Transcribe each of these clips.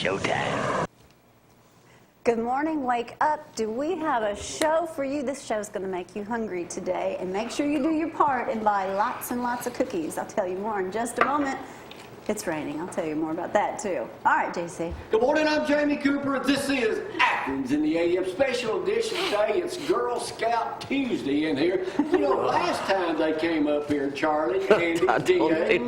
showtime. Good morning, wake up. Do we have a show for you? This show's going to make you hungry today. And make sure you do your part and buy lots and lots of cookies. I'll tell you more in just a moment. It's raining. I'll tell you more about that, too. All right, JC. Good morning. I'm Jamie Cooper. This is Athens in the AM special edition today. It's Girl Scout Tuesday in here. You know, last time they came up here, Charlie, Andy, D.A.,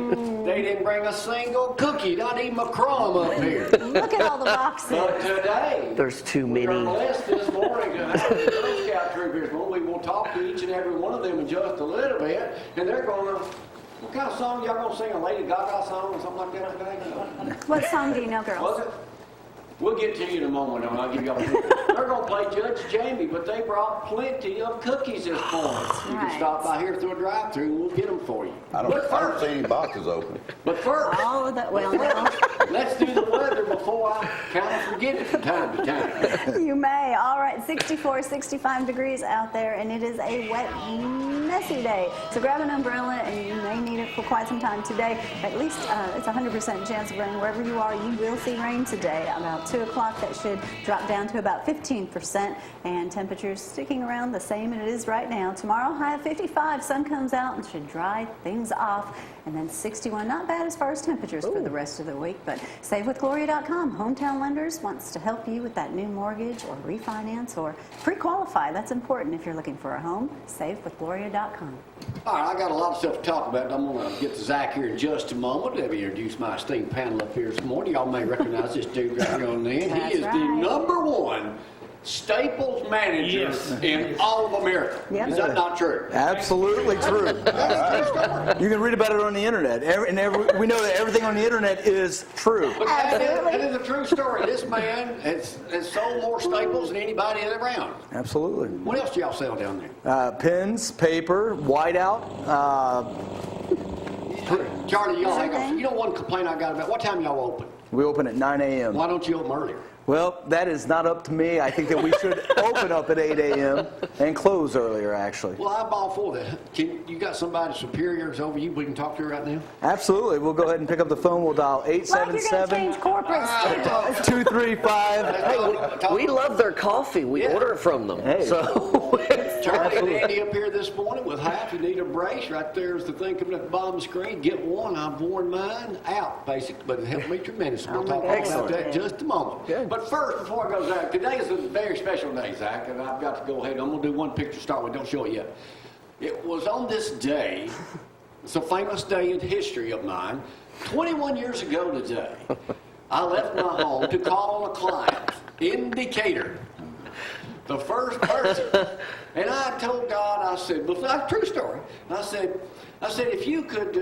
they didn't bring a single cookie, not even a crumb up here. Look at all the boxes. But today, There's too many. We're blessed this morning to have the Girl Scout troop here. Well, we will talk to each and every one of them in just a little bit, and they're going to. What kind of song y'all gonna sing? A Lady Gaga song or something like that today? What song do you know, girls? Was it? We'll get to you in a moment, and I'll give y'all. They're gonna play Judge Jamie, but they brought plenty of cookies this morning. You can stop by here through a drive-through, and we'll get them for you. I don't see any boxes open. But first, All of that. Well, no. let's do the weather before I kind of forget it from time to time. You may. All right, 64, 65 degrees out there, and it is a wet, messy day. So grab an umbrella, and you may need it for quite some time today. At least it's a 100% chance of rain. Wherever you are, you will see rain today. About 2 o'clock, that should drop down to about 15%, and temperatures sticking around the same it is right now. Tomorrow, high of 55. Sun comes out and should dry things off. And then 61, not bad as far as temperatures for the rest of the week, but SaveWithGloria.com, Hometown Lenders, wants to help you with that new mortgage or refinance or pre-qualify. That's important if you're looking for a home. SaveWithGloria.com. All right, I got a lot of stuff to talk about. I'm going to get to Zack here in just a moment. Let me introduce my esteemed panel up here this morning. Y'all may recognize this dude right here on the end. He is the #1 Staples manager in all of America. Yep. Is that not true? Absolutely true. You can read about it on the internet. We know that everything on the internet is true. But that is a true story. This man has sold more Staples than anybody around. Absolutely. What else do y'all sell down there? Pens, paper, whiteout. Charlie, y'all hang on. You know one complaint I got about? What time y'all open? We open at 9 a.m. Why don't you open earlier? Well, that is not up to me. I think that we should open up at 8 a.m. and close earlier, actually. Well, I'm all for that. You got somebody superiors over you we can talk to right now? Absolutely. We'll go ahead and pick up the phone. We'll dial Like you're going to change 877 corporate 235. We love their coffee. We order it from them. Hey. So Charlie and Andy up here this morning with half. You need a brace. Right there's the thing coming at the bottom of the screen. Get one. I've worn mine out, basically, but it helped me tremendously. We'll talk about that in just a moment. Good. But first, before I go, Zack, today is a very special day, Zack, and I've got to go ahead. I'm going to do one picture to start with. Don't show it yet. It was on this day, it's a famous day in history of mine, 21 years ago today, I left my home to call on a client in Decatur. The first person. And I told God, I said, well, that's a true story. And I said, if you could,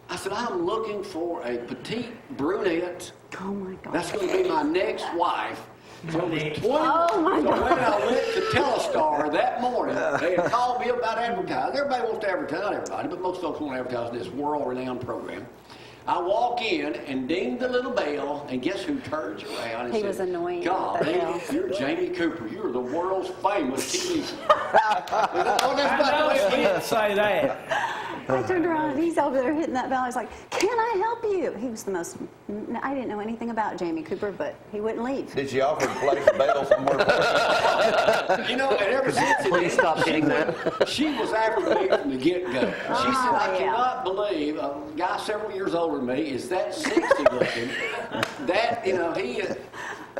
I said, I'm looking for a petite brunette. Oh, my God. That's going to be my next wife. So it was 20. Oh, my so God. when I went to Telestar that morning, they had called me about advertising. Everybody wants to advertise, not everybody, but most folks want to advertise this world-renowned program. I walk in and ding the little bell, and guess who turns around and He says, was annoying. God, you're Jamie Cooper. You're the world's famous TV. Oh, that's not the way it is. Say that. I turned around and he's over there hitting that bell. He's like, can I help you? He was the most, I didn't know anything about Jamie Cooper, but he wouldn't leave. Did she offer to place the bail somewhere for you? You know, and ever since please stop hitting that. she was after me from the get-go. She said, I cannot believe a guy several years older than me is that sexy looking. That, you know,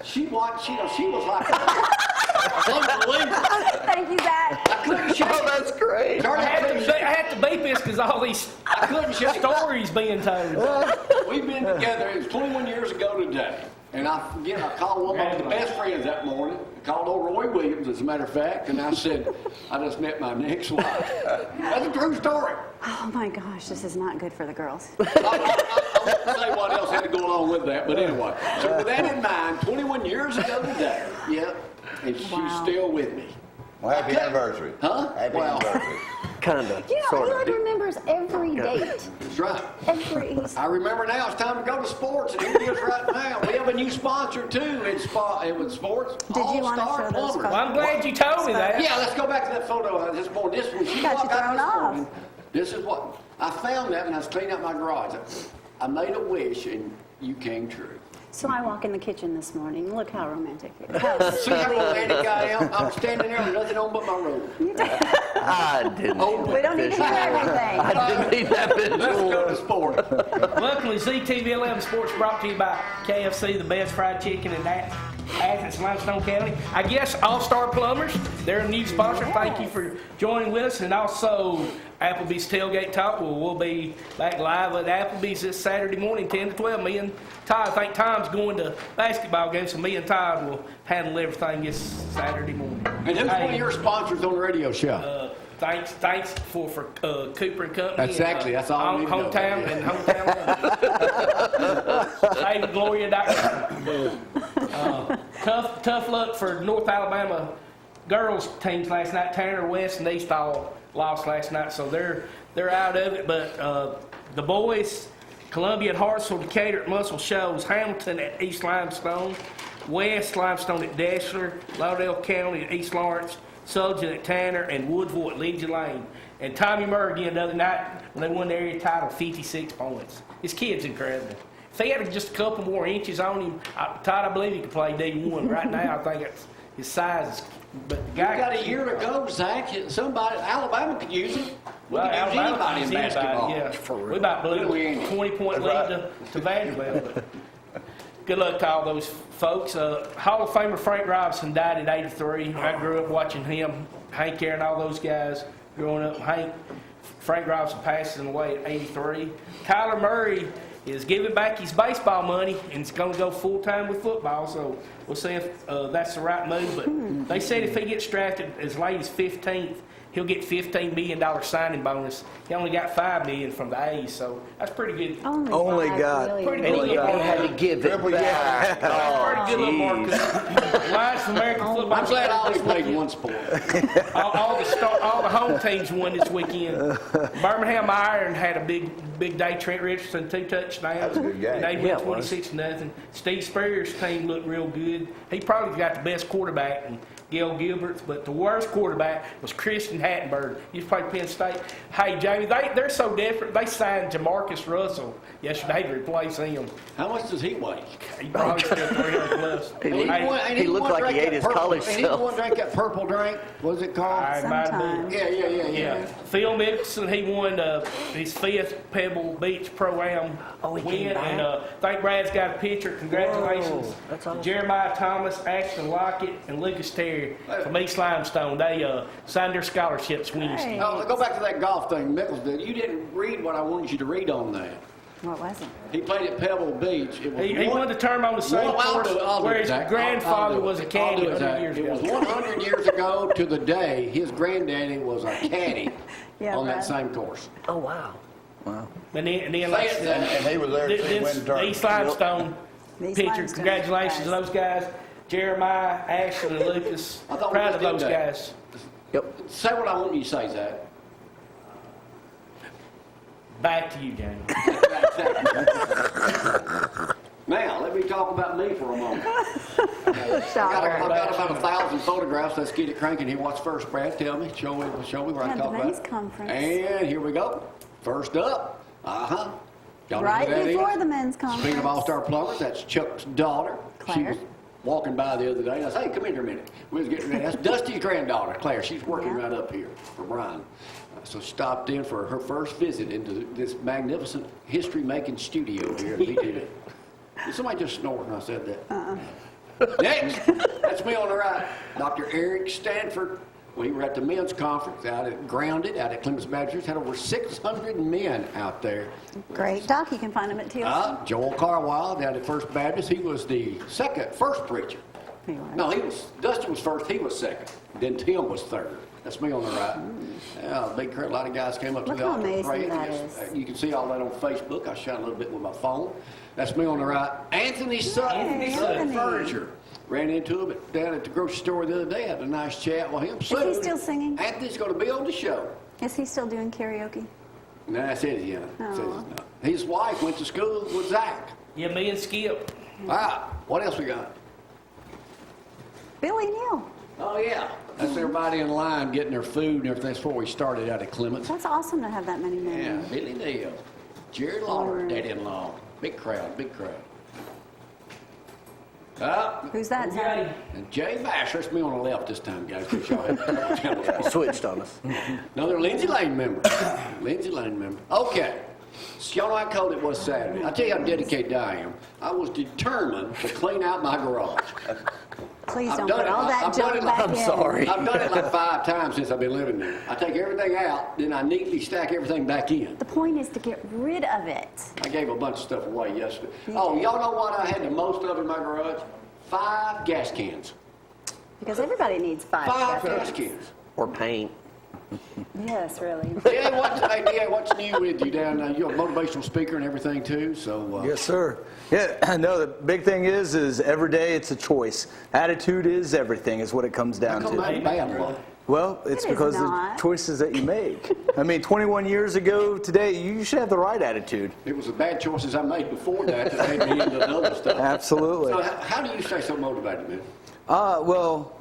she was like, unbelievable. Thank you, Zack. I couldn't shake it. that's great. Charlie, I have to beep this because all these I couldn't shake it. stories being told. We've been together, it was 21 years ago today. And I called one of my best friends that morning. I called old Roy Williams, as a matter of fact, and I said, I just met my next wife. That's a true story. Oh, my gosh, this is not good for the girls. I won't say what else had to go along with that, but anyway. So with that in mind, 21 years ago today, and she's still with me. Well, happy anniversary. Huh? Happy anniversary. Kind of. You know, Sort Eli of. remembers every date. That's right. Every. I remember now it's time to go to sports, and here it is right now. We have a new sponsor, too, in sports. Did you want to All-Star show those Plumbers. Well, I'm glad you told me that. Yeah, let's go back to that photo this morning. This one, she Got you walked out thrown this off. morning. This is what, I found that when I was cleaning up my garage. I made a wish, and you came true. So I walk in the kitchen this morning. Look how romantic it is. How See how sweet. romantic I am? I'm standing there with nothing on but my robe. I didn't. We don't need to hear everything. I didn't need that Let's go to visual. sport. Luckily, ZTV 11 Sports brought to you by KFC, the best fried chicken in Athens, Limestone County. I guess All-Star Plumbers, they're a new sponsor. Thank you for joining with us. And also Applebee's Tailgate Talk. We'll be back live at Applebee's this Saturday morning, 10 to 12. Me and Todd, I think Tom's going to basketball games, so me and Todd will handle everything this Saturday morning. And who's one of your sponsors on the radio show? Thanks for Cooper and Company. Exactly, that's all I need to know. Hometown and hometown. Hey, Gloria.com. Tough luck for North Alabama girls teams last night. Tanner West and East all lost last night, so they're out of it. But the boys, Columbia at Hartsville, Decatur at Muscle Shoals, Hamilton at East Limestone, West Limestone at Deshler, Lauderdale County at East Lawrence, Sullivan at Tanner, and Woodville at Legion Lane. And Tommy Murray again the other night when they won the area title, 56 points. His kid's incredible. If he had just a couple more inches on him, Todd, I believe he could play D1. Right now, I think it's his size. But the You guy got a year to go, Zach. Somebody, Alabama could use it. We could use Alabama anybody in can use anybody, basketball. Yeah. We about blew Really a ain't it? 20-point lead to Vanderbilt. But good luck to all those folks. Hall of Famer Frank Robinson died at 83. I grew up watching him, Hank Aaron, all those guys growing up. Frank Robinson passes away at 83. Kyler Murray is giving back his baseball money and is going to go full-time with football. So we'll see if that's the right move. But they said if he gets drafted as late as 15th, he'll get $15 million signing bonus. He only got $5 million from the A's, so that's pretty good. Only five, God. really. Pretty And good. he had to give it back. Pretty good little mark. 'Cause Lions for American football. I'm glad I only played one sport. All the home teams won this weekend. Birmingham Iron had a big day. Trent Richardson, 2 touchdowns. That was a good game. And they Yeah, won it was. 26-0. Steve Spears' team looked real good. He probably got the best quarterback in Gail Gilbert, but the worst quarterback was Christian Hattenberg. He played Penn State. Hey, Jamie, they're so different. They signed Jamarcus Russell yesterday to replace him. How much does he weigh? He probably still 300 plus. He Hey, He looked like he ate his college And he self. want to drink that purple drink. What's it called? I might be. Sometimes. Yeah. Yeah, Phil Mickelson, he won his 5th Pebble Beach Pro-Am Oh, he win, came back? and I think Brad's got a picture. Congratulations Whoa, that's to awesome. Jeremiah Thomas, Ashton Lockett, and Lucas Terry from East Limestone. They signed their scholarships Wednesday. Hey. Oh, go back to that golf thing Mickles did. You didn't read what I wanted you to read on that. What was it? He played at Pebble Beach. It was He won the tournament on the same course where his grandfather was a caddy 100 years It was ago. 100 years ago to the day his granddaddy was a caddy Yeah, on that Brad. same course. Oh, wow. And then Say like, it, Zach. And he was there to see this, win the the tournament. East Limestone These picture. Limestone Congratulations to guys. those guys. Jeremiah, Ashton, and Lucas. I thought we Proud of just those did that. guys. Yep. Say what I want you to say, Zach. Back to you, Jamie. Now, let me talk about me for a moment. I've Shocker. got about 1,000 photographs. Let's get it cranking here. What's first, Brad? Tell me. Show me where I Yeah, can the talk about men's it. conference. And here we go. First up. Y'all know Right who that before is? the men's conference. Speaking of All-Star Plumbers, that's Chuck's daughter. She Claire. was walking by the other day, and I said, hey, come in here a minute. We was getting ready. That's Dusty's granddaughter, Claire. She's working Yeah. right up here for Brian. So stopped in for her first visit into this magnificent history-making studio here at BTV. Did somebody just snort when I said that? Next, that's me on the right. Dr. Eric Stanford. We were at the men's conference out at Grounded, out at Clemens Baptist. Had over 600 men out there. Great doc. You can find him at TLC. Joel Carwile down at First Baptist. He was the first preacher. He was. No, Dustin was first, he was second. Then Tim was third. That's me on the right. Yeah, big crowd, a lot of guys came up to Look the how altar amazing praying. that Yes, is. You can see all that on Facebook. I shot a little bit with my phone. That's me on the right. Anthony Sutton, Hey, Sutton Anthony. Furniture. Ran into him down at the grocery store the other day. Had a nice chat with him. he still singing? Anthony's going to be on the show. Is he still doing karaoke? No, I said he's not. Oh. Says he's not. His wife went to school with Zack. Yeah, me and Skip. What else we got? Billy Neal. Oh, yeah. That's everybody in line getting their food and everything. That's before we started out at Clements. That's awesome to have that many men. Yeah, Billy Neal. Jerry Lawler, dad-in-law. Big crowd, big crowd. Who's that, Zack? Okay. And Jay Vasher, it's me on the left this time, guys. Get y'all had- Switched on us. Another Lindsay Lane member. Lindsay Lane member. Okay. So y'all know how cold it was Saturday. I'll tell you how dedicated I am. I was determined to clean out my garage. Please I've don't done put it. all that I've done junk it back like- in. I'm sorry. I've done it like 5 times since I've been living there. I take everything out, then I neatly stack everything back in. The point is to get rid of it. I gave a bunch of stuff away yesterday. Oh, y'all know what I had the most of in my garage? 5 gas cans. Because everybody needs 5 5 gas gas cans. cans. Or paint. Yes, really. Yeah, what's new with you down there? You're a motivational speaker and everything too, so. Yes, sir. Yeah, no, the big thing is every day it's a choice. Attitude is everything, is what it comes down How come to. that bad one? Well, it's It is because of the not. choices that you make. I mean, 21 years ago today, you should have the right attitude. It was the bad choices I made before that made me into the other stuff. Absolutely. So how do you stay so motivated, man? Well,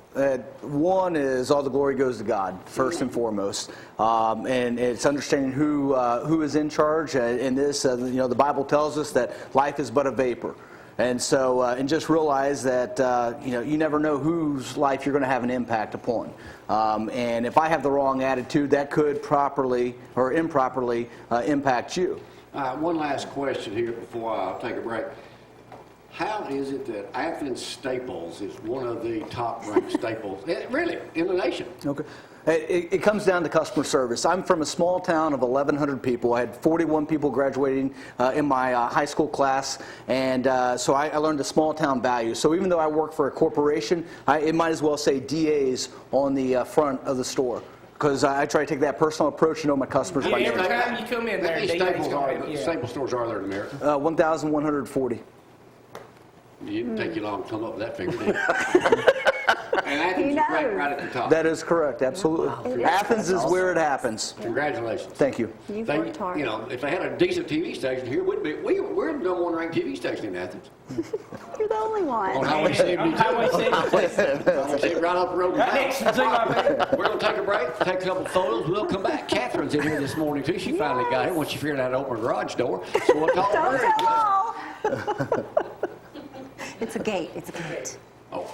one is all the glory goes to God, first and foremost. And it's understanding who is in charge. In this, the Bible tells us that life is but a vapor. And so, and just realize that, you never know whose life you're going to have an impact upon. And if I have the wrong attitude, that could properly or improperly impact you. One last question here before I take a break. How is it that Athens Staples is one of the top-ranked staples, really, in the nation? Okay. It comes down to customer service. I'm from a small town of 1,100 people. I had 41 people graduating in my high school class, and so I learned the small town value. So even though I work for a corporation, it might as well say DAs on the front of the store, because I try to take that personal approach to know my customers by Yeah, name. every time you come in How there, many DA's staple stores are there in America? 1,140. It didn't take you long to come up with that figure, did it? And Athens is ranked right at the top. That is correct, absolutely. It is. Athens is where it happens. Congratulations. Thank you. You've worked hard. If they had a decent TV station here, we're the number 1 ranked TV station in Athens. You're the only On one. Highway 72. Highway 72. Highway 72, right up the road. Right next to Zero. We're going to take a break, take a couple photos. We'll come back. Catherine's in here this morning, too. She finally got here once she figured out how to open her garage door. So we'll talk to Don't her. tell all. It's a gate. It's a gate. Oh.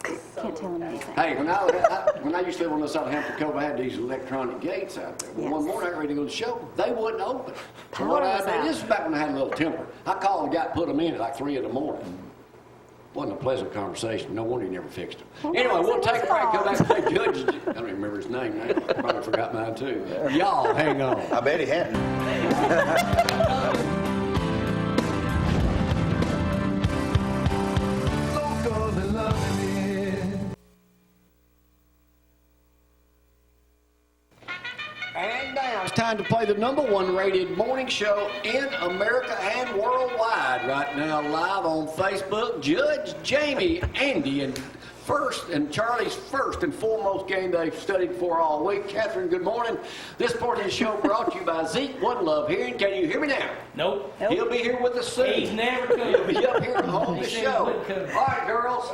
Can't tell him anything. Hey, when I used to live on the side of Hampton Cove, I had these electronic gates out there. Well, Yes. one morning I got ready to go to the show. They wouldn't open. So Power what was I did, out. this is back when I had a little temper. I called the guy, put them in at like 3 in the morning. Wasn't a pleasant conversation. No wonder he never fixed them. Well, Anyway, that's we'll take a break, come back his and play Judge. I don't even remember his name now. Probably forgot mine too. Y'all hang on. I bet he hadn't. And now it's time to play the #1 rated morning show in America and worldwide. Right now, live on Facebook, Judge, Jamie, Andy, and Charlie's first and foremost game they've studied for all week. Catherine, good morning. This part of the show brought to you by Zeke One Love Hearing. Can you hear me now? Nope. He'll be here with us soon. He's never He'll be come. up here on the He said he show. wouldn't come. All right, girls.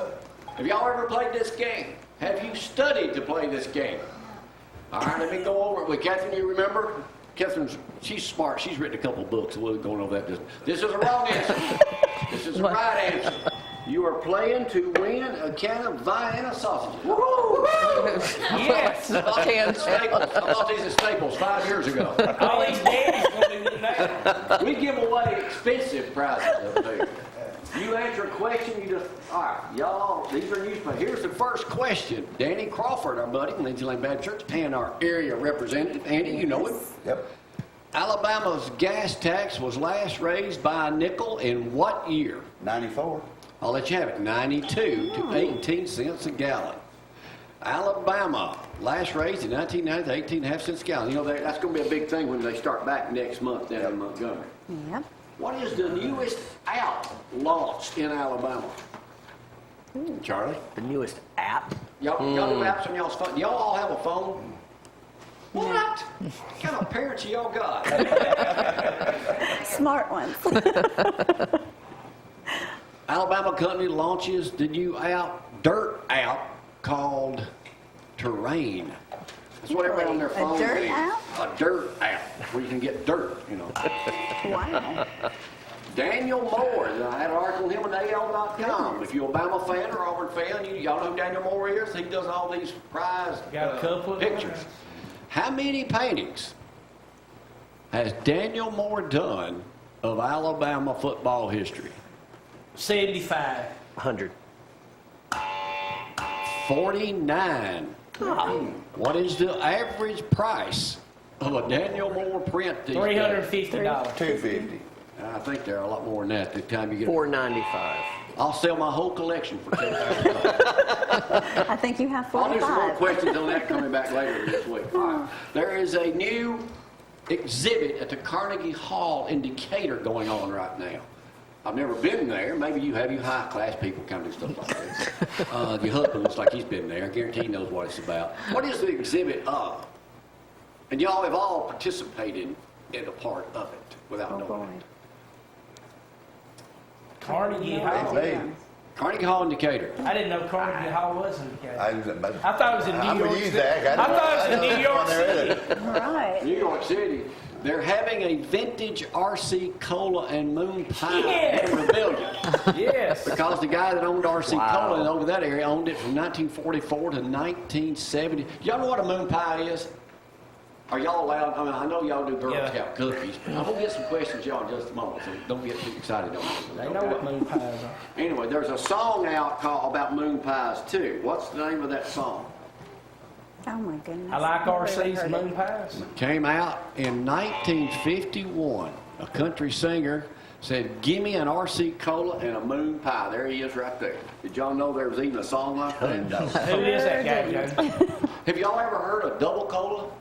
Have y'all ever played this game? Have you studied to play this game? All right, let me go over it with Catherine. You remember? She's smart. She's written a couple books. We'll go over that. This is a wrong answer. This is the right answer. You are playing to win a can of Vienna sausages. Yes. I bought these at Staples 5 years ago. All these daddies gonna be getting that. We give away expensive prizes up there. You answer a question, you just, all right, y'all, these are newspapers. Here's the first question. Danny Crawford, our buddy, Lindsay Lane Baptist Church, and our area representative. Andy, you know him. Yep. Alabama's gas tax was last raised by a nickel in what year? 94. I'll let you have it. 92 to 18 cents a gallon. Alabama, last raised in 1990 to 18.5 cents a gallon. You know, that's going to be a big thing when they start back next month down in Montgomery. Yep. What is the newest app launched in Alabama? Charlie? The newest app. Y'all do apps on y'all's phone? Y'all all have a phone? What? What kind of parents y'all got? Smart ones. Alabama company launches the new dirt app called Terrain. That's what everybody on their A phone dirt needs. app? A dirt app where you can get dirt, you know. Wow. Daniel Moore. I had an article on him on AL.com. If you're a Bama fan or Auburn fan, y'all know who Daniel Moore is. He does all these prize Got a couple of pictures. How many paintings has Daniel Moore done of Alabama football history? 75. 100. 49. What is the average price of a Daniel Moore print these days? $350. $250. I think they're a lot more than that. The time you get, $495. I'll sell my whole collection for $10,000. I think you have I'll do some more 45. questions on that coming back later this week. All right. There is a new exhibit at the Carnegie Hall in Decatur going on right now. I've never been there. Maybe you have. You high-class people kind of do stuff like this. Your husband looks like he's been there. I guarantee he knows what it's about. What is the exhibit of? And y'all have all participated in a part of it without Oh, knowing boy. it. Carnegie Hall. Hey, Carnegie Hall in Decatur. I didn't know Carnegie Hall was in Decatur. I I thought it was in New I'm York with you, City. Zack. I thought it was in New York City. Right. New York City. They're having a vintage RC Cola and Moon Pie Yes. memorabilia. Yes. Because the guy that owned RC Wow. Cola over that area owned it from 1944 to 1970. Do y'all know what a moon pie is? Are y'all allowed? I mean, I know y'all do Girl Yeah. Scout cookies. But I'm going to get some questions y'all in just a moment, so don't get too excited on this. They know what moon pies are. Anyway, there's a song out about moon pies, too. What's the name of that song? Oh my goodness. I like Never RC's heard moon it. pies. Came out in 1951. A country singer said, "Give me an RC Cola and a moon pie." There he is right there. Did y'all know there was even a song like that? Who is that guy, Joe? Have y'all ever heard of double cola?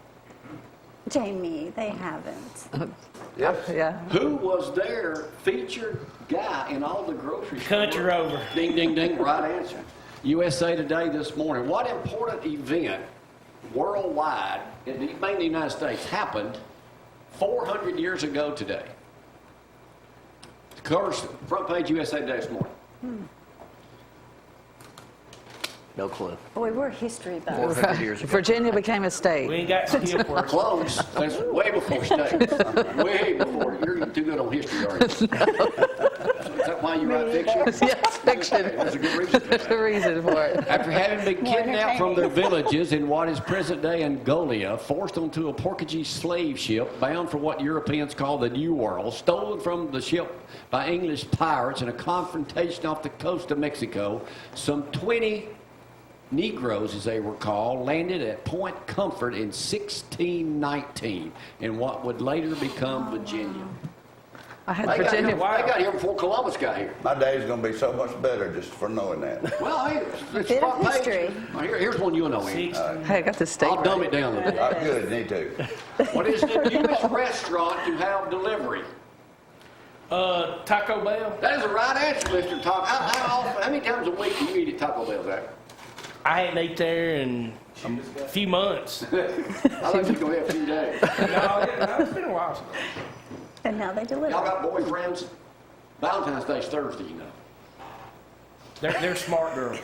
Jamie, they haven't. Yes. Yeah. Who was their featured guy in all the grocery stores? Country Rover. Ding, ding, ding. Right answer. USA Today this morning. What important event worldwide, mainly in the United States, happened 400 years ago today? The cover, front page USA Today this morning. No clue. Boy, we're history buffs. 400 years ago. Virginia became a We state. ain't got skill for it. Close. That's way before states. Way before. You're too good on history, aren't you? Is that why you write fiction? Yes, fiction. Okay, there's a good reason for There's that. a reason for it. After having been More kidnapped from their entertaining. villages in what is present-day Angola, forced onto a Portuguese slave ship bound for what Europeans call the New World, stolen from the ship by English pirates in a confrontation off the coast of Mexico, some 20 Negroes, as they were called, landed at Point Comfort in 1619 in what would later become Virginia. I had They got, here, Virginia. they got here before Columbus got here. My day's gonna be so much better just for knowing that. Well, hey, it's Bit of front page. history. Well, here's one you'll know, Andy. 60. Hey, I got the state. I'll dumb right. it down a little bit. I'm good, need to. What is the newest restaurant to have delivery? Taco Bell. That is the right answer, Mr. Taco. How many times a week do you eat at Taco Bell, Zack? I hadn't ate there in a few months. I think you're going to have a few days. No, it's been a while since. And now they deliver. Y'all got boyfriends? Valentine's Day's Thursday, you know. They're smart girls.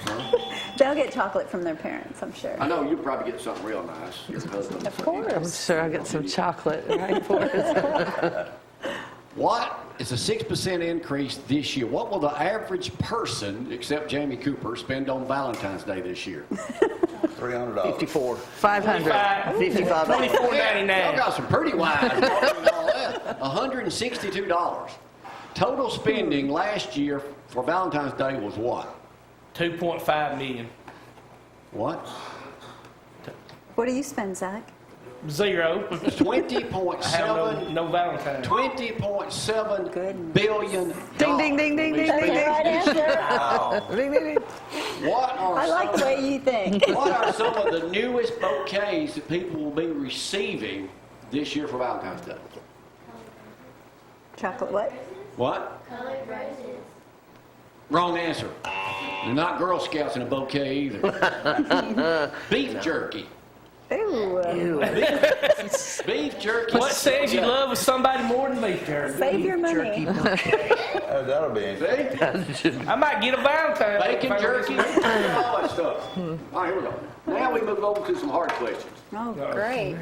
They'll get chocolate from their parents, I'm sure. I know you'll probably get something real nice. Your husband. Of course. I'm sure I got some chocolate right for us. What is a 6% increase this year? What will the average person, except Jamie Cooper, spend on Valentine's Day this year? $300. 54. 500. $55. $24.99. Y'all got some pretty wise and all that. $162. Total spending last year for Valentine's Day was what? 2.5 million. What? What do you spend, Zach? 0. I have 20.7 no Valentine. 20.7 Goodness. billion. Ding, ding, ding, ding, ding, That's ding, the ding. right answer. Ding, ding, ding. What are I like the some, way you think. what are some of the newest bouquets that people will be receiving this year for Valentine's Day? Chocolate what? What? Wrong answer. They're not Girl Scouts in a bouquet either. Beef jerky. Ooh. Beef jerky. What says you love somebody more than beef jerky? Save your money. That'll be interesting. See? I might get a Valentine. Bacon if I jerky. get some- All that stuff. All right, here we go. Now we move over to some hard questions. Oh, great.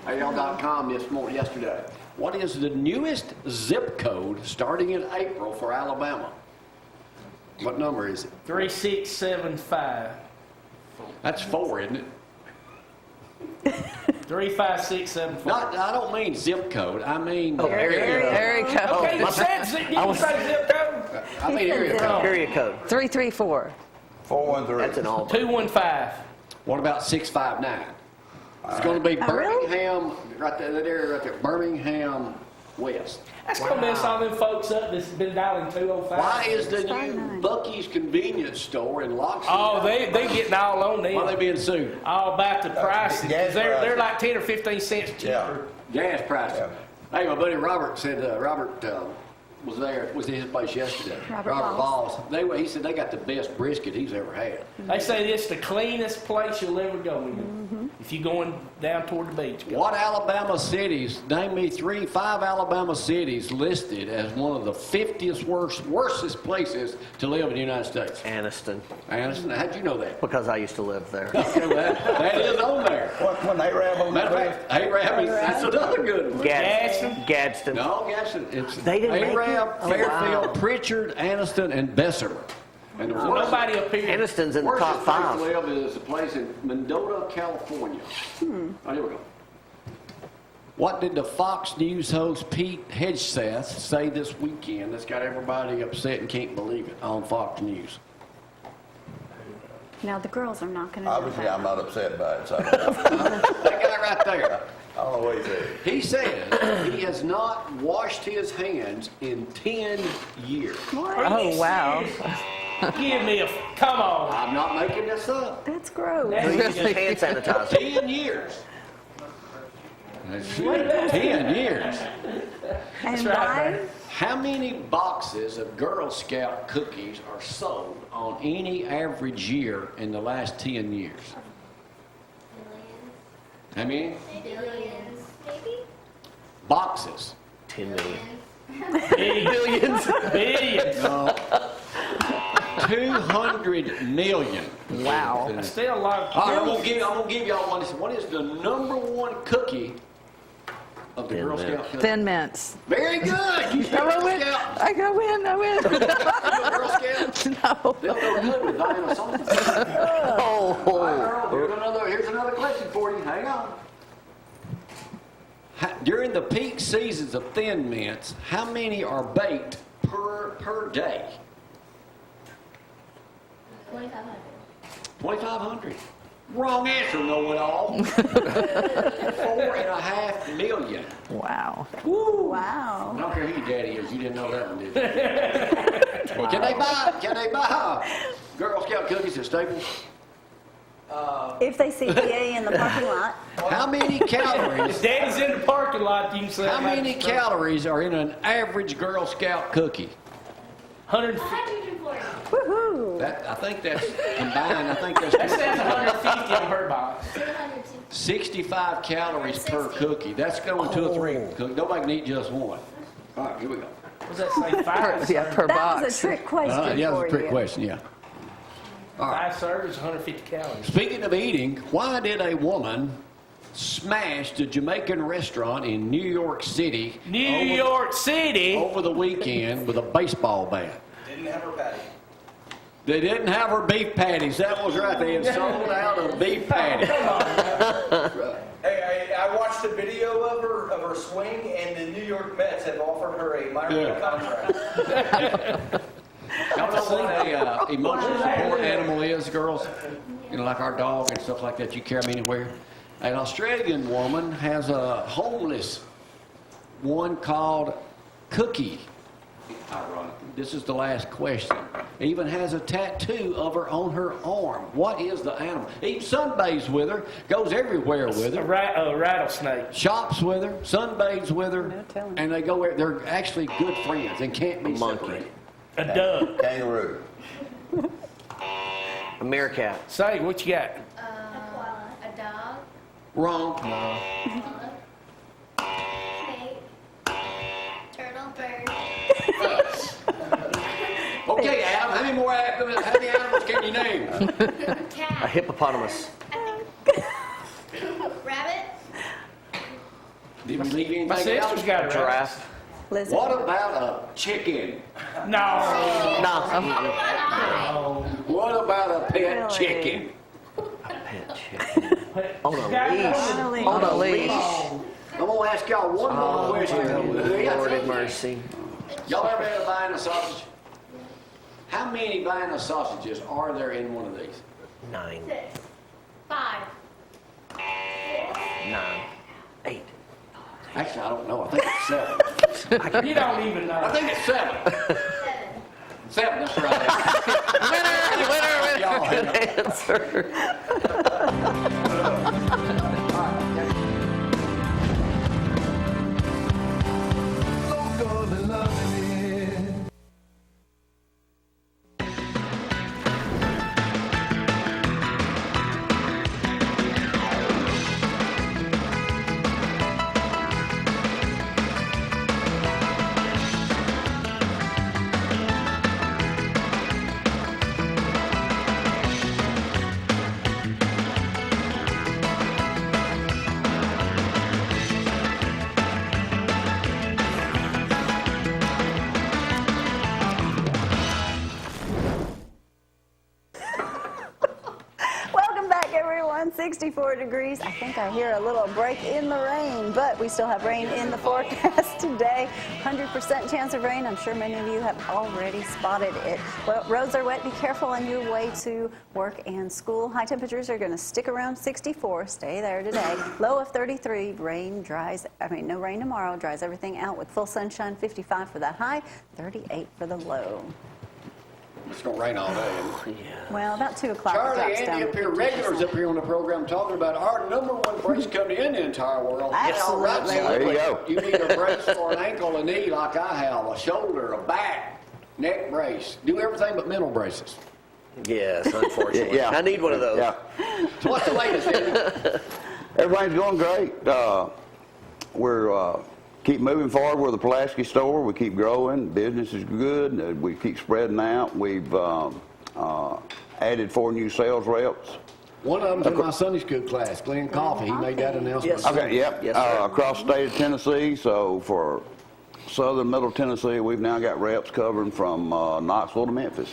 AL.com yesterday. What is the newest zip code starting in April for Alabama? What number is it? 3675. That's 4, isn't it? 35674. Not, I don't mean zip code. I mean Area code. Okay, you said zip, you say zip code. I mean area code. Area code. 334. 413. That's an all. 215. What about 659? It's going to be Birmingham, right there, that area right there, Birmingham West. That's gonna mess all them folks up that's been dialing 205. Why is the new 659. Buc-ee's convenience store in Loxley? Oh, they getting all on them. Why are they being sued? All about the prices. gas They're prices. like 10 or 15 cents cheaper. Yeah. Gas prices. Yeah. Hey, my buddy Robert said, was there, was at his place yesterday. Robert Balls. He said they got the best brisket he's ever had. They say it's the cleanest place you'll ever go in. If you're going down toward the beach. Go. What Alabama cities, name me 5 Alabama cities listed as one of the 50th worstest places to live in the United States? Aniston, Anderson, how'd you know that? because I used to live there. Okay, well, that is on there. When Arab on the Matter of list. fact, Arab, that's another good one. Gadsden. No, Gadsden. It's They didn't make it? Arab, Oh, Fairfield, wow. Pritchard, Aniston, and Bessemer. And the worst, Nobody up here. Aniston's in the worst top place to 5. live is a place in Mendota, California. Oh, here we go. What did the Fox News host Pete Hegseth say this weekend that's got everybody upset and can't believe it on Fox News? Now, the girls are not going to know Obviously, that. I'm not upset by it, so I don't know. That guy right there. I don't know what he said. He says he has not washed his hands in 10 years. Oh, wow. Give me a, come on. I'm not making this up. That's gross. That's- Just hand sanitizer. 10 years. 10 years. And right, why? man. How many boxes of Girl Scout cookies are sold on any average year in the last 10 years? How many? Billions, maybe? Boxes. 10 million. Billions. Billions. 200 million. Wow. That's still a lot of All right, I'm gonna give y'all one. What is the #1 cookie of the Thin Girl Mint. Scout cookie? Thin Mints. Very good. You I Girl win. Scout. I win. You Girl Scout. No. They'll go good with Diana something. Oh, Here's another question for you. Hang on. During the peak seasons of Thin Mints, how many are baked per day? 2,500. 2,500. Wrong answer, know-it-all. 4.5 million. Wow. I Wow. don't care who your daddy is. You didn't know that one, did you? Well, can they buy Girl Scout cookies at Staples? If they see PA in the parking lot, How many calories? If Daddy's in the parking lot, you can say. How many calories are in an average Girl Scout cookie? 150. 140. woohoo. I think that's combined. I think That that's says 150 on her box. 260. 65 calories per cookie. That's going 2 or 3 cookies. Nobody can eat just one. All right, here we go. What does that say? 5? Yeah, per That box. was a trick question Yeah, for that's a trick you. question. Yeah. 5 servings, 150 calories. Speaking of eating, why did a woman smash the Jamaican restaurant in New York City New York City. over the weekend with a baseball bat? Didn't have her patty. They didn't have her beef patties. That was right. They had sold out of beef patties. Hey, I watched a video of her swing, and the New York Mets have offered her a minor league contract. Y'all know what a emotional support animal is, girls? You know, like our dog and stuff like that. You carry them anywhere. An Australian woman has a homeless one called Cookie. Ironic. This is the last question. Even has a tattoo of her on her arm. What is the animal? Eats sunbathes with her, goes everywhere with A her, rattlesnake. shops with her, sunbathes with her, No telling. and they go where they're actually good friends and can't be Monkey. separated. A dove. Kangaroo. a meerkat. Say, what you got? A dog. Wrong. Snake. Turtle. Bird. Okay, Adam, how many animals can you name? A Cat. hippopotamus. Rabbit. Did we leave anything My sister's out? got it right. Giraffe. Listen. What about a chicken? No. No. What about a pet Really? chicken? Pet chicken. On a leash. Finally. On a leash. I'm gonna ask y'all one more question. Lord have mercy. Y'all ever had a Vienna sausage? How many Vienna sausages are there in one of these? 9, 6, 5, 9, 8. Actually, I don't know. I think it's 7. You don't even I know. think it's 7. 7. 7, that's right. Y'all Good have- answer. Welcome back, everyone. 64 degrees. I think I hear a little break in the rain, but we still have rain in the forecast today. 100% chance of rain. I'm sure many of you have already spotted it. Well, roads are wet. Be careful on your way to work and school. High temperatures are going to stick around 64. Stay there today. Low of 33. No rain tomorrow. Dries everything out with full sunshine. 55 for the high, 38 for the low. It's gonna rain all day. Well, about 2 o'clock it Charlie, drops down Andy to up here, 50%. regulars up here on the program talking about our number one brace company in the entire world. Yeah, all right, Absolutely. so There you go. You need a brace for an ankle, a knee like I have, a shoulder, a back, neck brace. Do everything but mental braces. Yes, unfortunately. Yeah. I need one of those. Yeah. So what's the latest, Andy? Everything's going great. We're keep moving forward with the Pulaski store. We keep growing. Business is good. We keep spreading out. We've added 4 new sales reps. One of them's in my Sunday school class, Glenn Coffey. He made that announcement. Yes. Okay, yep. Yes, sir. Across the state of Tennessee. So for southern middle Tennessee, we've now got reps covering from Knoxville to Memphis,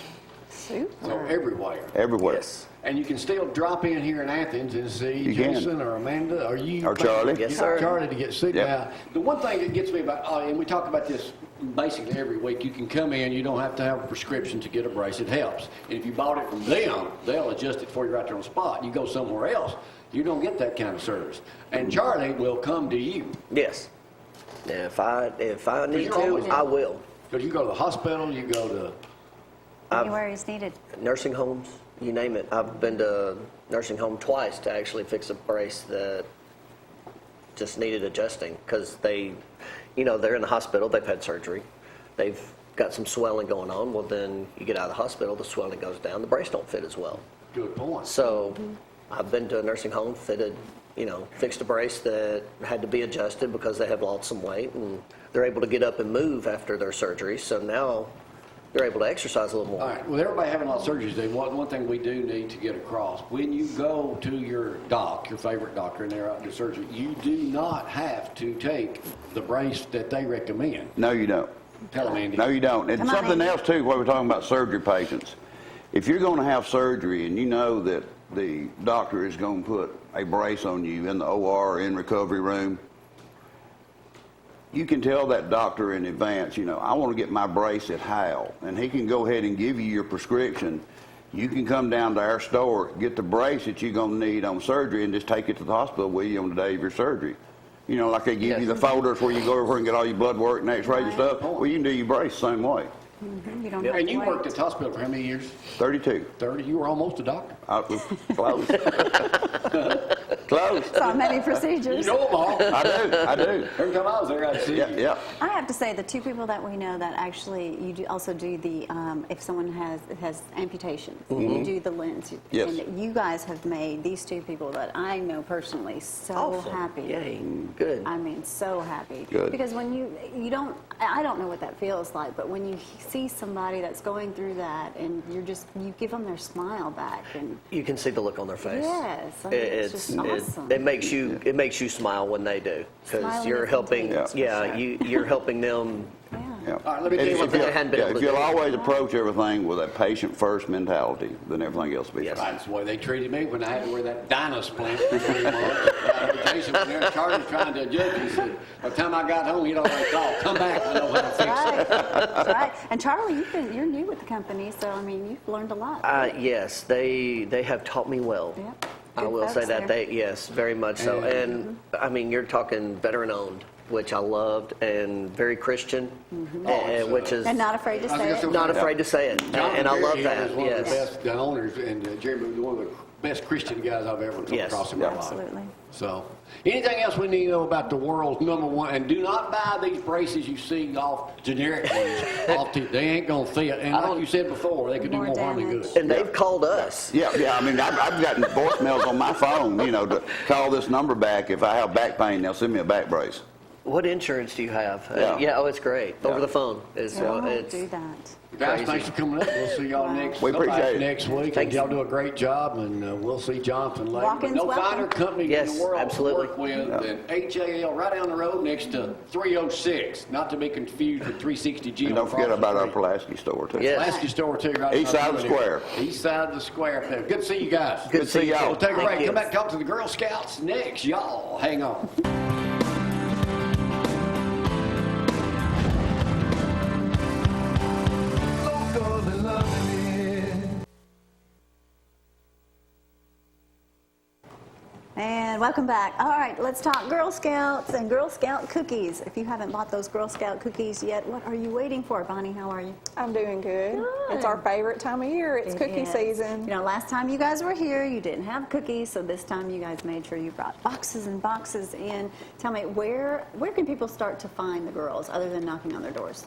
So Super. everywhere. everywhere. Yes. And you can still drop in here in Athens and see You can. Jason or Amanda or you. Or Charlie. Yes, sir. Charlie to get sick. Yep. Now, the one thing that gets me about, and we talk about this basically every week, you can come in, you don't have to have a prescription to get a brace. It helps. And if you bought it from them, they'll adjust it for you right there on the spot. You go somewhere else, you don't get that kind of service. And Charlie will come to you. Yes. Now, if I need you're to, always- I will. Because you go to the hospital, you go to, Anywhere is needed. Nursing homes, you name it. I've been to nursing home twice to actually fix a brace that just needed adjusting because they're in the hospital, they've had surgery, they've got some swelling going on. Well, then you get out of the hospital, the swelling goes down, the brace don't fit as well. good point. So I've been to a nursing home, fixed a brace that had to be adjusted because they have lost some weight and they're able to get up and move after their surgery. So now they're able to exercise a little more. All right. With everybody having a lot of surgeries, Dave, one thing we do need to get across, when you go to your doc, your favorite doctor, and they're out to surgery, you do not have to take the brace that they recommend. No, you don't. Tell them, Andy. No, you don't. And Come on, something Andy. else, too, while we're talking about surgery patients. If you're going to have surgery and you know that the doctor is going to put a brace on you in the OR or in recovery room, you can tell that doctor in advance, I want to get my brace at Hal, and he can go ahead and give you your prescription. You can come down to our store, get the brace that you're going to need on surgery, and just take it to the hospital with you on the day of your surgery. Like they give you the folders where you go over and get all your blood work and x-rays and stuff. Well, you can do your brace the same way. You don't have And to you wait. worked at the hospital for how many years? 32. 30? You were almost a doctor. I was close. Close. So many You procedures. know them all. I do. Every time I was there, I'd see Yeah, you. yeah. I have to say, the 2 people that we know that actually, also do the, if someone has amputations, you do the lens. Yes. And you guys have made these 2 people that I know personally so Awesome. happy. Yay. Good. I mean, so happy. Good. Because when you don't, I don't know what that feels like, but when you see somebody that's going through that and you give them their smile back and You can see the look on their face. yes, I mean, it's just awesome. awesome. it makes you smile when they do, because Smiling you're is helping. contagious, for Yeah, sure. you're helping them. Yeah. Yeah. All right, let me tell you If something they that hadn't been able If to you'll do it. always approach everything with a patient-first mentality, then everything else will be Yes. fine. That's the way they treated me when I had to wear that Dyna splint for 3 months. Jason was there, Charlie trying to adjust. He said, by the time I got home, he'd already called, come back, I know how to fix it. Right. That's right. And Charlie, you're new with the company, so I mean, you've learned a lot. Yes, they have taught me well. Yeah. I Good will say folks that there. yes, very much so. And I mean, you're talking veteran owned, which I loved, and very Christian, which is And not afraid to I was say gonna it. say- not afraid to say it, John and I love Berry that. is one of the Yes. best owners, and Jeremy was one of the best Christian guys I've ever come Yes. across in my life. Absolutely. So, anything else we need to know about the world's #1? And do not buy these braces you see off generic ones. They ain't gonna fit. And like you said before, they could do More more harm than damage. good. And they've called us. Yeah, I mean, I've gotten voicemails on my phone, to call this number back. If I have back pain, they'll send me a back brace. What insurance do you have? Yeah. Oh, it's great. Over Yeah. the phone. Don't It's do that. Guys, crazy. thanks for coming up. We'll see y'all next We appreciate it. next week. Thanks. And y'all do a great job, and we'll see Jonathan later. Walk-ins no welcome. finer company Yes, in the world absolutely. to work with than HAL right down the road next to 306. Not to be confused with 360G. And don't forget about our Pulaski store, too. Yes. Pulaski store too, right? East side of the square. East side of the square. Good to see you guys. Good to see y'all. We'll take a Thank break. you. Come back and talk to the Girl Scouts next. Y'all, hang on. And welcome back. All right, let's talk Girl Scouts and Girl Scout cookies. If you haven't bought those Girl Scout cookies yet, what are you waiting for? Bonnie, how are you? I'm doing good. Good. It's our favorite time of year. It's cookie Yes. season. You know, last time you guys were here, you didn't have cookies, so this time you guys made sure you brought boxes and boxes in. Tell me, where can people start to find the girls other than knocking on their doors?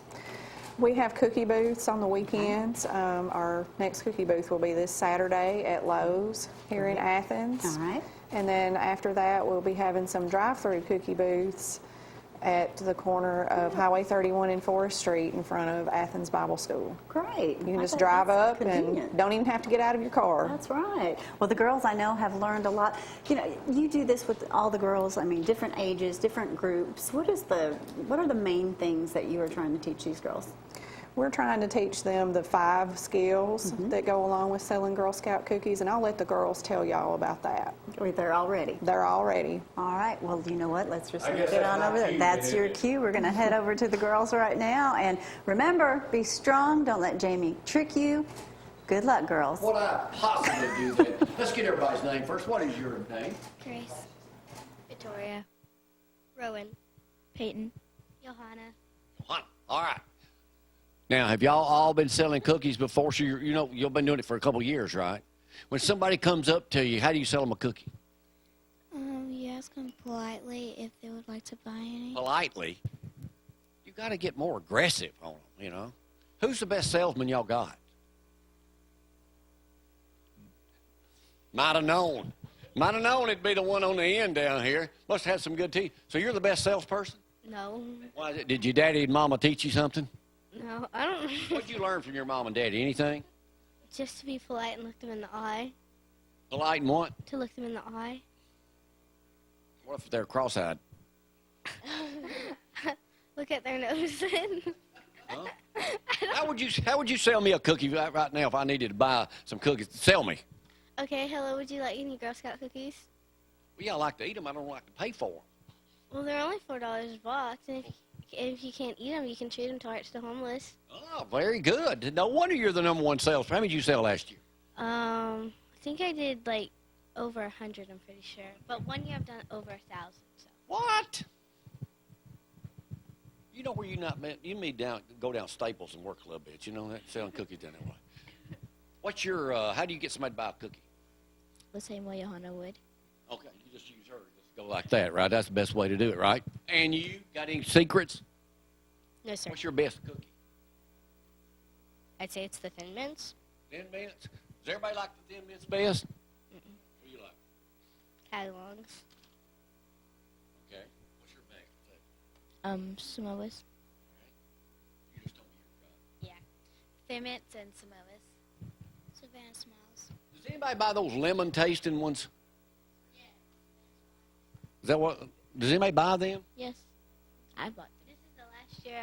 We have cookie booths on the weekends. Our next cookie booth will be this Saturday at Lowe's here in Athens. All right. And then after that, we'll be having some drive-through cookie booths at the corner of Highway 31 and Forest Street in front of Athens Bible School. Great. You can I just bet drive that's up convenient. and don't even have to get out of your car. That's right. Well, the girls I know have learned a lot. You know, you do this with all the girls. I mean, different ages, different groups. What are the main things that you are trying to teach these girls? We're trying to teach them the 5 skills that go along with selling Girl Scout cookies, and I'll let the girls tell y'all about that. They're all ready. They're all ready. All right. Well, you know what? Let's just I guess get that's on my over there. cue, That's isn't your it? cue. We're going to head over to the girls right now. And remember, be strong. Don't let Jamie trick you. Good luck, girls. Would I possibly do that? Let's get everybody's name first. What is your name? Grace. Victoria. Rowan. Peyton. Johanna. All right. Now, have y'all all been selling cookies before? So you've been doing it for a couple of years, right? When somebody comes up to you, how do you sell them a cookie? You ask them politely if they would like to buy any. Politely. You got to get more aggressive on them, Who's the best salesman y'all got? Might have known. Might have known it'd be the one on the end down here. Must have had some good teeth. So you're the best salesperson? No. Why is it? Did your daddy and mama teach you something? No, I don't. What'd you learn from your mom and daddy? Anything? Just to be polite and look them in the eye. Polite and what? To look them in the eye. What if they're cross-eyed? Look at their nose then. Huh? How would you sell me a cookie right now if I needed to buy some cookies? Sell me. Okay, hello, would you like any Girl Scout cookies? Well, yeah, I like to eat them. I don't like to pay for them. Well, they're only $4 a box, and if you can't eat them, you can treat them to Hearts to Homeless. Oh, very good. No wonder you're the #1 salesman. How many did you sell last year? I think I did like over 100, I'm pretty sure. But one year I've done over 1,000. So. What? You know where you not meant? You need go down Staples and work a little bit. You know that selling cookies down that way. What's your? How do you get somebody to buy a cookie? The same way Johanna would. Okay, you just use her. Just go like that, right? That's the best way to do it, right? And you got any secrets? No, sir. What's your best cookie? I'd say it's the Thin Mints. Thin Mints. Does everybody like the Thin Mints best? What do you like? Tagalongs. Okay. What's your best? Samoas. You just told me your Yeah. Thin Mints and Samoas. Savannah Smiles. Does anybody buy those lemon tasting ones? Is that what? Does anybody buy them? Yes, I bought them. This is the last year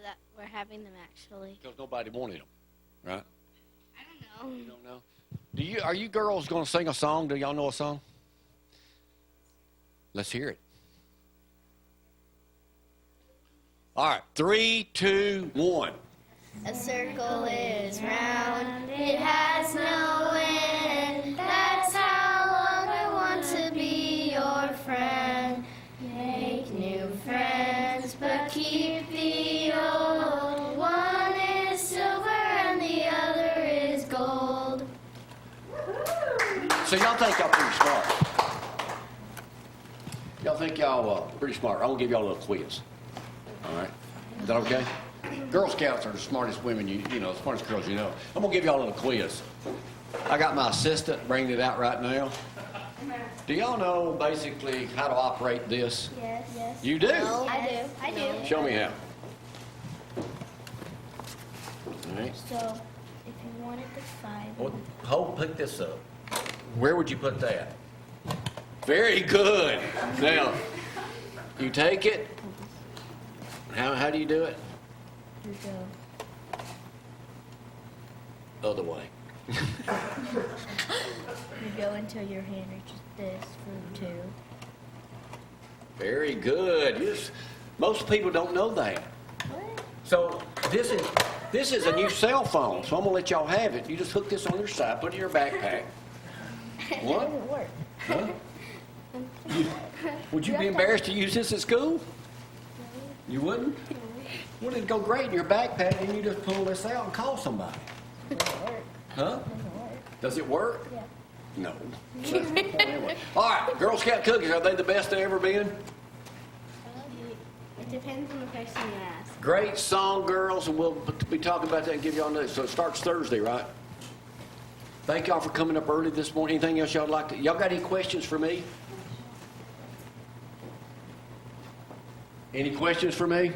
that we're having them, actually. Because nobody wanted them, right? I don't know. You don't know? Are you girls going to sing a song? Do y'all know a song? Let's hear it. All right, 3, 2, 1. A circle is round, it has no end. That's how long I want to be your friend. Make new friends, but keep the old. One is silver and the other is gold. So y'all think y'all pretty smart. Y'all think y'all pretty smart. I'm going to give y'all a little quiz. All right? Is that okay? Girl Scouts are the smartest women, the smartest girls you know. I'm going to give y'all a little quiz. I got my assistant bringing it out right now. Do y'all know basically how to operate this? Yes. You do? I do. Show me how. All right. So, if you wanted the 5... Pick this up. Where would you put that? Very good. Now, you take it. How do you do it? You go. Other way. You go until your hand reaches this for 2. Very good. Most people don't know that. What? So this is a new cell phone. So I'm gonna let y'all have it. You just hook this on your side, put it in your backpack. What? It doesn't work. Huh? Would you be embarrassed to use this at school? You wouldn't? Well, it'd go great in your backpack, and you just pull this out and call somebody. It doesn't work. Huh? Does it work? Yeah. No. Anyway. All right, Girl Scout cookies, are they the best they ever been? It depends on the person you ask. Great song, girls, and we'll be talking about that and give y'all news. So it starts Thursday, right? Thank y'all for coming up early this morning. Anything else y'all like to... Y'all got any questions for me? Any questions for me?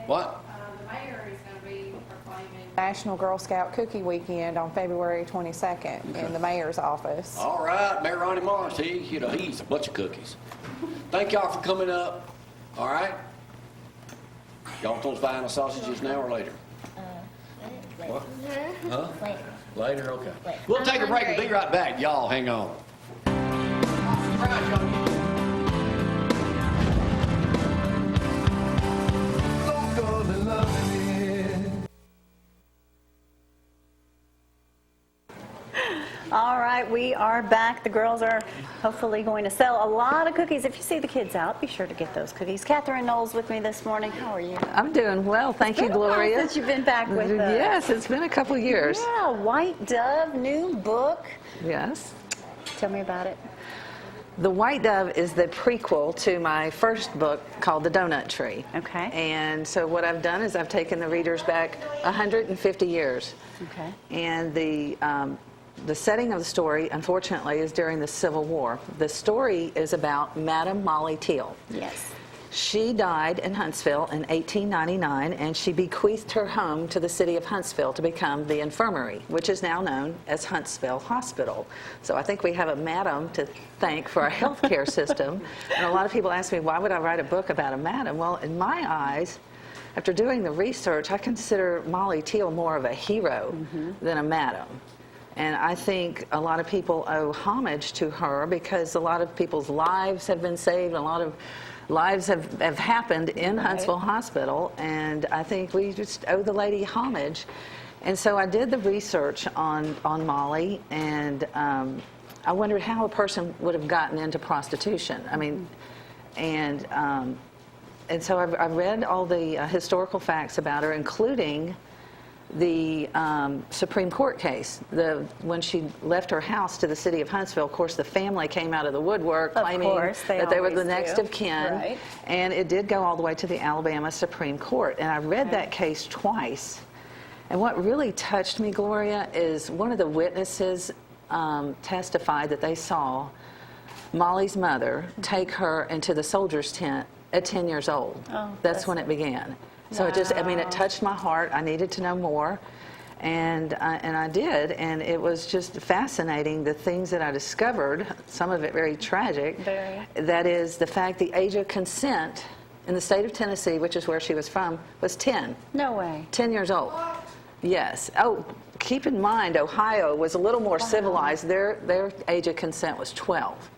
What? The mayor is going to be proclaiming National Girl Scout Cookie Weekend on February 22nd in the mayor's office. All right, Mayor Ronnie Morris, he's a bunch of cookies. Thank y'all for coming up. All right? Y'all want those Vienna sausages now or later? What? Huh? Later, okay. We'll take a break and be right back. Y'all, hang on. Surprise, y'all. All right, we are back. The girls are hopefully going to sell a lot of cookies. If you see the kids out, be sure to get those cookies. Catherine Knowles with me this morning. How are you? I'm doing well, thank you, Gloria. Since you've been back with us. Yes, it's been a couple years. Yeah, White Dove, new book. Yes. Tell me about it. The White Dove is the prequel to my first book called The Donut Tree. Okay. And so what I've done is I've taken the readers back 150 years. Okay. And the setting of the story, unfortunately, is during the Civil War. The story is about Madam Molly Teal. Yes. She died in Huntsville in 1899, and she bequeathed her home to the city of Huntsville to become the infirmary, which is now known as Huntsville Hospital. So I think we have a madam to thank for our healthcare system. And a lot of people ask me, why would I write a book about a madam? Well, in my eyes, after doing the research, I consider Molly Teal more of a hero than a madam. And I think a lot of people owe homage to her because a lot of people's lives have been saved, a lot of lives have happened in Huntsville Hospital, and I think we just owe the lady homage. And so I did the research on Molly, and I wondered how a person would have gotten into prostitution. I mean, and so I read all the historical facts about her, including the Supreme Court case. When she left her house to the city of Huntsville, of course, the family came out of the woodwork claiming that they were the next of kin. Right. And it did go all the way to the Alabama Supreme Court. And I read that case twice. And what really touched me, Gloria, is one of the witnesses testified that they saw Molly's mother take her into the soldier's tent at 10 years old. Oh, that's when it began. So it just, I mean, it touched my heart. I needed to know more. And I did, and it was just fascinating, the things that I discovered, some of it very tragic. Very. That is the fact the age of consent in the state of Tennessee, which is where she was from, was 10. No way. 10 years old. Yes. Oh, keep in mind, Ohio was a little more civilized. Their age of consent was 12.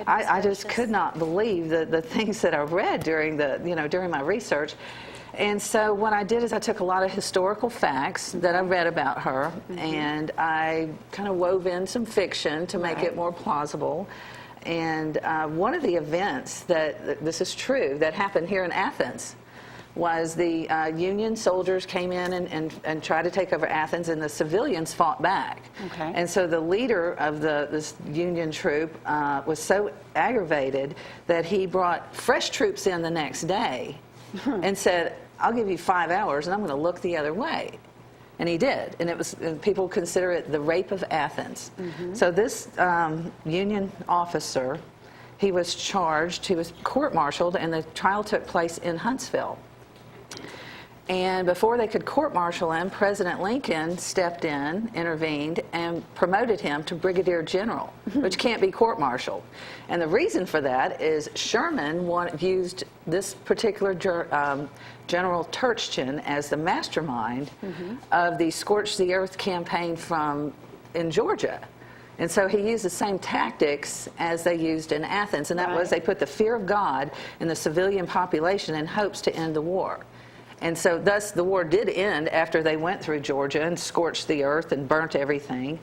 I just gracious. could not believe the things that I read during during my research. And so what I did is I took a lot of historical facts that I read about her, and I kind of wove in some fiction to make it more plausible. And one of the events this is true, that happened here in Athens was the Union soldiers came in and tried to take over Athens, and the civilians fought back. Okay. And so the leader of this Union troop was so aggravated that he brought fresh troops in the next day and said, I'll give you 5 hours and I'm going to look the other way. And he did, and people consider it the rape of Athens. So this Union officer, he was charged, he was court-martialed, and the trial took place in Huntsville. And before they could court-martial him, President Lincoln stepped in, intervened, and promoted him to brigadier general, which can't be court-martialed. And the reason for that is Sherman used this particular General Turchton as the mastermind of the Scorch the Earth campaign in Georgia. And so he used the same tactics as they used in Athens, and that was they put the fear of God in the civilian population in hopes to end the war. And so thus the war did end after they went through Georgia and scorched the earth and burnt everything.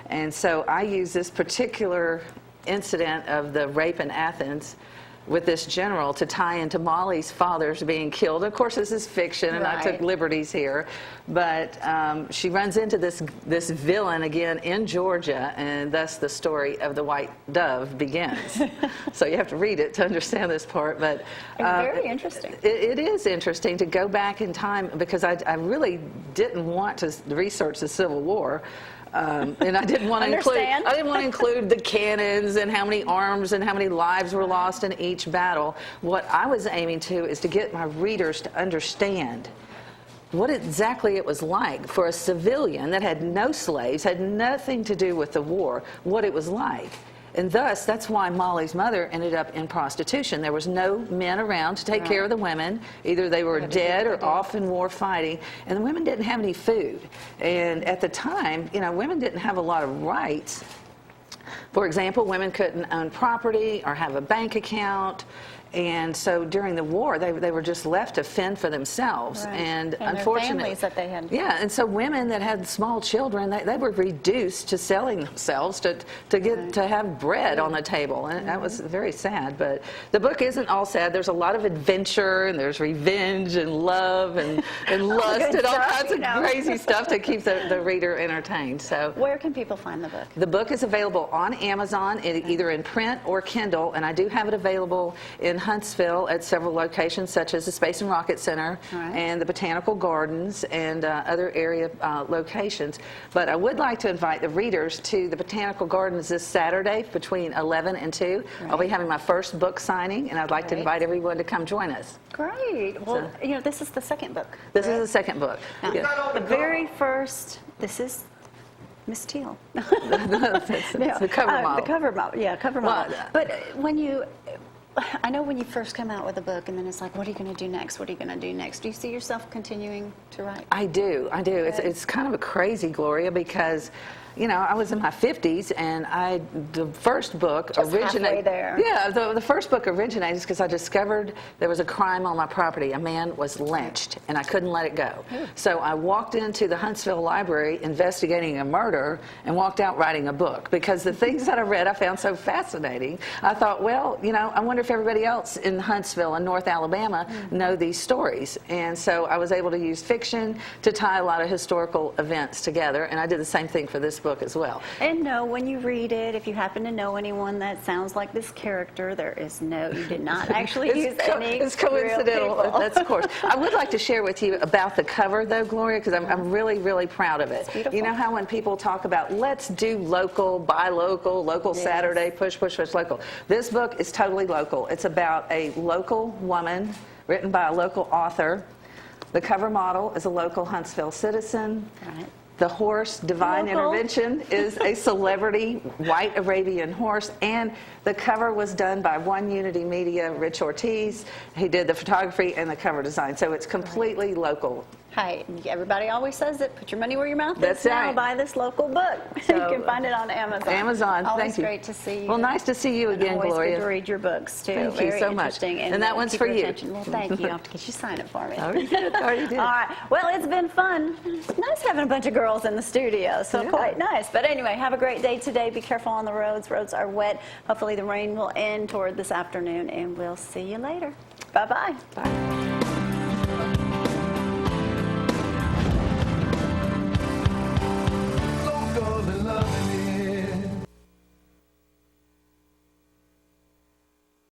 And so I use this particular incident of the rape in Athens with this general to tie into Molly's father's being killed. Of course, this is fiction, and I took liberties here. But she runs into this villain again in Georgia, and thus the story of the white dove begins. So you have to read it to understand this part. But very interesting. It is interesting to go back in time, because I really didn't want to research the Civil War. And I didn't want to include the cannons and how many arms and how many lives were lost in each battle. What I was aiming to is to get my readers to understand what exactly it was like for a civilian that had no slaves, had nothing to do with the war, what it was like. And thus, that's why Molly's mother ended up in prostitution. There was no men around to take care of the women. Either they were dead or off in war fighting. And the women didn't have any food. And at the time, women didn't have a lot of rights. For example, women couldn't own property or have a bank account. And so during the war, they were just left to fend for themselves. And unfortunately, their families that they had. Yeah, and so women that had small children, they were reduced to selling themselves to get to have bread on the table. And that was very sad. But the book isn't all sad. There's a lot of adventure, and there's revenge and love and lust and all kinds of crazy stuff to keep the reader entertained. So where can people find the book? The book is available on Amazon, either in print or Kindle, and I do have it available in Huntsville at several locations, such as the Space and Rocket Center and the Botanical Gardens and other area locations. But I would like to invite the readers to the Botanical Gardens this Saturday between 11 and 2. I'll be having my first book signing, and I'd like to invite everyone to come join us. Great. Well, this is the second book. This is the second book. Now, the very first, this is Miss Teal. It's the cover model. The cover model, cover model. But I know when you first come out with a book, and then it's like, what are you going to do next? What are you going to do next? Do you see yourself continuing to write? I do. It's kind of a crazy, Gloria, because I was in my 50s, and the first book originated. There. Yeah, the first book originated because I discovered there was a crime on my property. A man was lynched, and I couldn't let it go. So I walked into the Huntsville Library investigating a murder, and walked out writing a book, because the things that I read I found so fascinating. I thought, well, I wonder if everybody else in Huntsville and North Alabama know these stories. And so I was able to use fiction to tie a lot of historical events together, and I did the same thing for this book as well. And when you read it, if you happen to know anyone that sounds like this character, you did not actually use any. It's coincidental, that's of course. I would like to share with you about the cover, though, Gloria, because I'm really, really proud of it. It's beautiful. You know how when people talk about, let's do local, buy local Saturday, push local. This book is totally local. It's about a local woman, written by a local author. The cover model is a local Huntsville citizen. The horse, Divine Local. Intervention, is a celebrity white Arabian horse, and the cover was done by One Unity Media, Rich Ortiz. He did the photography and the cover design, so it's completely local. Hi, everybody always says it. Put your money where your mouth That's is now. right. Buy this local book. So, you can find it on Amazon. Amazon, Always thank you. great to see you. Well, nice to see you And again, always Gloria. good to read your books, too. Thank you Very so much. interesting. And that one's keep for your you. attention. Well, thank you. I'll have to get you sign it for me. Already did. Already did. All right. Well, it's been fun. It's nice having a bunch of girls in the studio, so Yeah. quite nice. But anyway, have a great day today. Be careful on the roads. Roads are wet. Hopefully the rain will end toward this afternoon, and we'll see you later. Bye-bye. Bye.